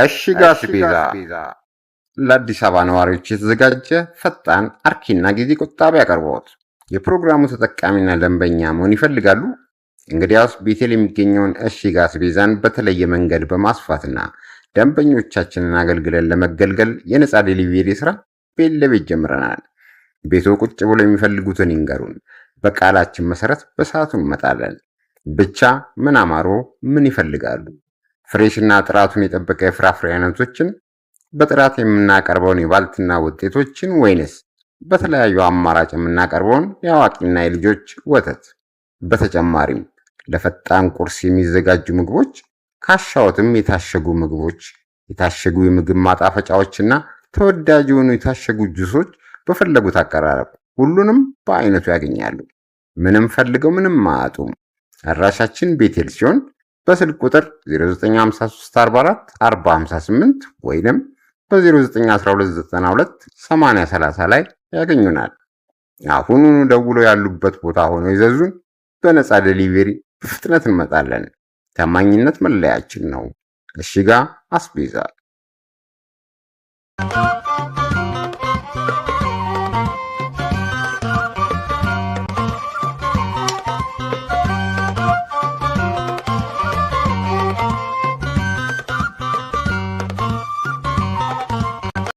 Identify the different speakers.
Speaker 1: እሺግ አስቤዛ ለአዲስ አበባ ነዋሪዎች የተዘጋጀ ፈጣን አርኪና ጊዜ ቆጣቢ አቅርቦት። የፕሮግራሙ ተጠቃሚና ደንበኛ መሆን ይፈልጋሉ? እንግዲያውስ ቤቴል የሚገኘውን እሺግ አስቤዛን በተለየ መንገድ በማስፋትና ደንበኞቻችንን አገልግለን ለመገልገል የነጻ ዴሊቨሪ ስራ ቤት ለቤት ጀምረናል። ቤቶ ቁጭ ብሎ የሚፈልጉትን ይንገሩን፣ በቃላችን መሰረት በሰዓቱ እንመጣለን። ብቻ ምን አማሮ ምን ይፈልጋሉ? ፍሬሽና ጥራቱን የጠበቀ የፍራፍሬ አይነቶችን በጥራት የምናቀርበውን የባልትና ውጤቶችን ወይንስ በተለያዩ አማራጭ የምናቀርበውን የአዋቂና የልጆች ወተት? በተጨማሪም ለፈጣን ቁርስ የሚዘጋጁ ምግቦች፣ ካሻዎትም የታሸጉ ምግቦች፣ የታሸጉ የምግብ ማጣፈጫዎችና ተወዳጅ የሆኑ የታሸጉ ጁሶች በፈለጉት አቀራረብ ሁሉንም በአይነቱ ያገኛሉ። ምንም ፈልገው ምንም አያጡም። አድራሻችን ቤቴል ሲሆን በስልክ ቁጥር 0953444058 ወይንም በ0912928030 ላይ ያገኙናል። አሁኑኑ ደውሎ ያሉበት ቦታ ሆነው ይዘዙን። በነጻ ዴሊቨሪ በፍጥነት እንመጣለን። ታማኝነት መለያችን ነው። እሺግ አስቤዛ